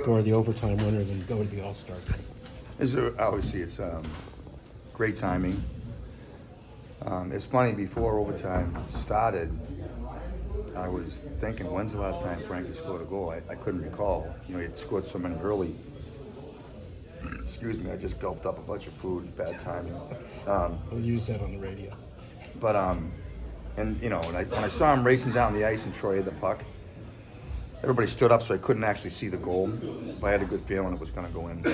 score the overtime winner than go to the All-Star game? Obviously, it's great timing. It's funny, before overtime started, I was thinking, when's the last time Frankie scored a goal? I couldn't recall. He had scored so many early. Excuse me, I just gulped up a bunch of food. Bad timing. We'll use that on the radio. But when I saw him racing down the ice and Troy had the puck, everybody stood up so I couldn't actually see the goal. But I had a good feeling it was going to go in.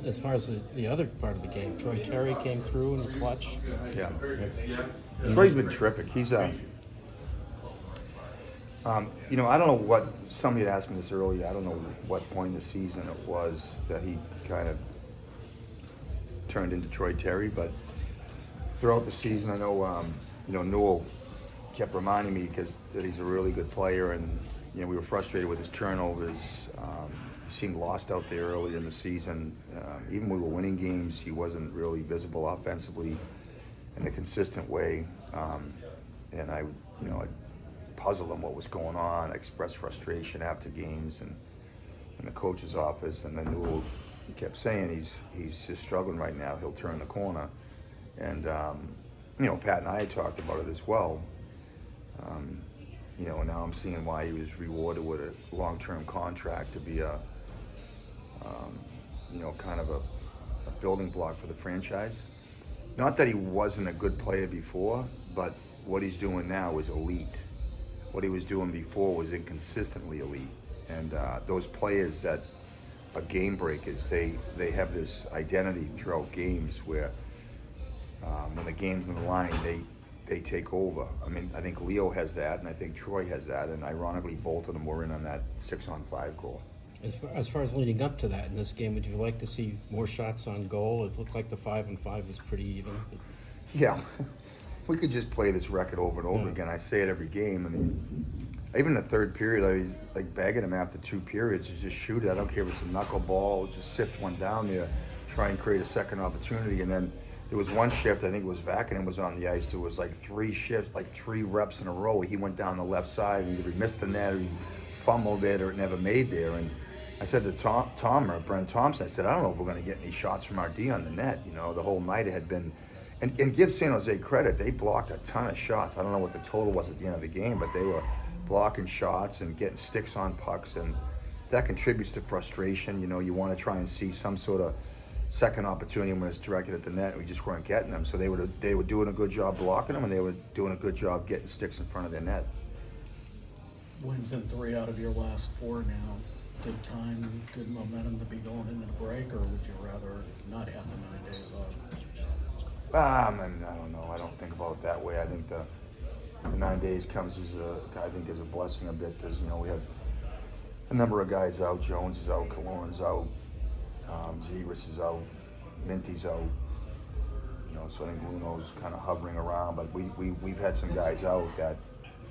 As far as the other part of the game, Troy Terry came through in the clutch. Yeah. Troy's been terrific. He's I don't know what, somebody had asked me this earlier, I don't know what point in the season it was that he kind of turned into Troy Terry, but throughout the season, I know, Newell kept reminding me that he's a really good player, and, we were frustrated with his turnovers. He seemed lost out there earlier in the season. Even when we were winning games, he wasn't really visible offensively in a consistent way. And I'd puzzle him what was going on, express frustration after games and in the coach's office. And then Newell kept saying he's just struggling right now. He'll turn the corner. And, Pat and I had talked about it as well. And now I'm seeing why he was rewarded with a long-term contract to be kind of a building block for the franchise. Not that he wasn't a good player before, but what he's doing now is elite. What he was doing before was inconsistently elite. And those players that are game breakers, they have this identity throughout games where when the game's on the line, they take over. I mean, I think Leo has that, and I think Troy has that, and ironically, both of them were in on that 6-on-5 goal. As far as leading up to that in this game, would you like to see more shots on goal? It looked like the 5-on-5 was pretty even. Yeah, we could just play this record over and over again. I say it every game. I mean, even the third period, I was like begging him after 2 periods to just shoot it. I don't care if it's a knuckleball, just sift one down there, try and create a second opportunity. And then there was one shift, I think it was Vakanen was on the ice. There was like 3 shifts, like 3 reps in a row. He went down the left side, and either he missed the net or he fumbled it or it never made there. And I said to Brent Thompson, I said, I don't know if we're going to get any shots from our D on the net. The whole night it had been, and give San Jose credit, they blocked a ton of shots. I don't know what the total was at the end of the game, but they were blocking shots and getting sticks on pucks, and that contributes to frustration. You want to try and see some sort of second opportunity when it's directed at the net, and we just weren't getting them. So they were doing a good job blocking them, and they were doing a good job getting sticks in front of their net. Wins in 3 out of your last 4 now. Good time, good momentum to be going into the break, or would you rather not have the 9 days off? I don't know. I don't think about it that way. I think the 9 days comes as a blessing a bit, because we have a number of guys out. Jones is out, Killorn's out, Zegras is out, Minty's out. So I think Luno's kind of hovering around, but we've had some guys out that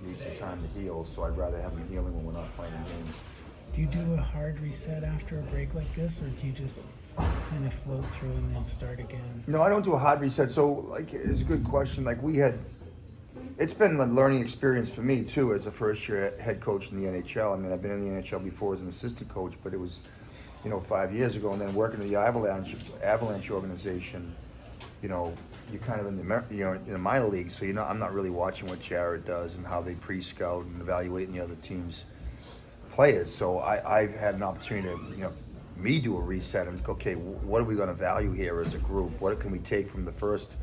need some time to heal. So I'd rather have them healing when we're not playing games. Do you do a hard reset after a break like this, or do you just kind of float through and then start again? No, I don't do a hard reset. So, it's a good question. It's been a learning experience for me, too, as a first-year head coach in the NHL. I mean, I've been in the NHL before as an assistant coach, but it was, 5 years ago. And then working in the Avalanche organization, you're kind of in the minor league, so I'm not really watching what Jared does and how they pre-scout and evaluating the other teams' players. So I've had an opportunity to, do a reset and go, okay, what are we going to value here as a group? What can we take from the first,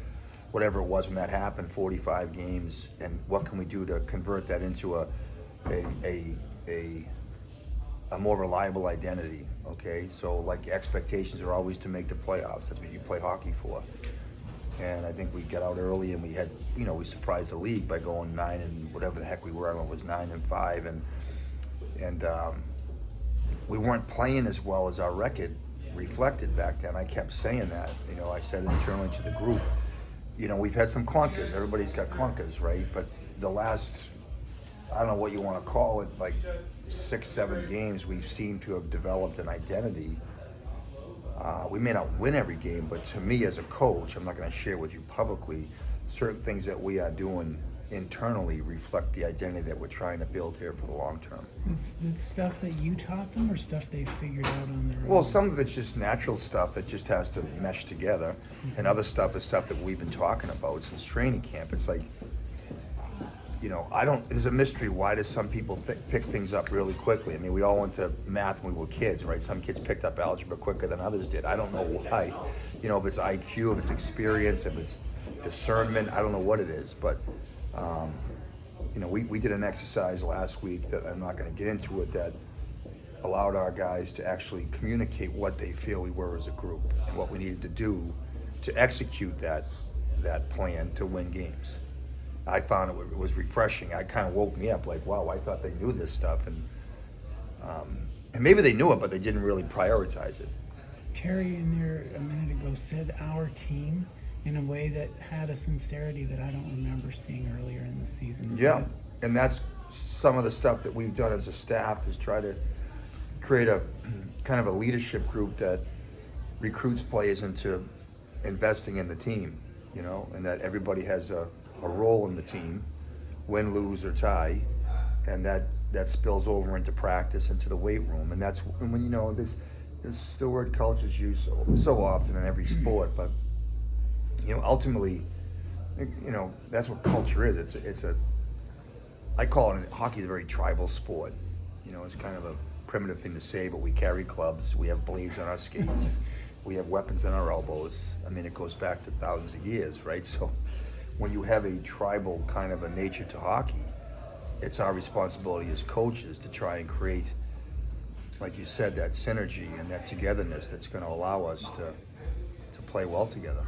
whatever it was when that happened, 45 games, and what can we do to convert that into a more reliable identity? Okay, so expectations are always to make the playoffs. That's what you play hockey for. And I think we got out early, and we had, we surprised the league by going 9 and whatever the heck we were. I don't know if it was 9-5, and we weren't playing as well as our record reflected back then. I kept saying that. I said internally to the group, we've had some clunkers. Everybody's got clunkers, right? But the last, I don't know what you want to call it, 6-7 games, we've seemed to have developed an identity. We may not win every game, but to me as a coach, I'm not going to share with you publicly, certain things that we are doing, internally reflect the identity that we're trying to build here for the long term. It's stuff that you taught them, or stuff they figured out on their own? Well, some of it's just natural stuff that just has to mesh together, and other stuff is stuff that we've been talking about since training camp. It's like, there's a mystery. Why do some people pick things up really quickly? I mean, we all went to math when we were kids, right? Some kids picked up algebra quicker than others did. I don't know why. If it's IQ, if it's experience, if it's discernment, I don't know what it is. But, we did an exercise last week that I'm not going to get into it, that allowed our guys to actually communicate what they feel we were as a group and what we needed to do to execute that plan to win games. I found it was refreshing. It kind of woke me up, like, wow, I thought they knew this stuff, and maybe they knew it, but they didn't really prioritize it. Terry in there a minute ago said our team in a way that had a sincerity that I don't remember seeing earlier in the season. And that's some of the stuff that we've done as a staff, is try to create a kind of a leadership group that recruits players into investing in the team, and that everybody has a role in the team, win, lose, or tie, and that spills over into practice, into the weight room. And that's when this the word culture is used so often in every sport, but ultimately, that's what culture is. I call it, hockey is a very tribal sport. It's kind of a primitive thing to say, but we carry clubs, we have blades on our skates, we have weapons on our elbows. I mean, it goes back to thousands of years, right? So when you have a tribal kind of a nature to hockey, it's our responsibility as coaches to try and create, like you said, that synergy and that togetherness that's going to allow us to play well together.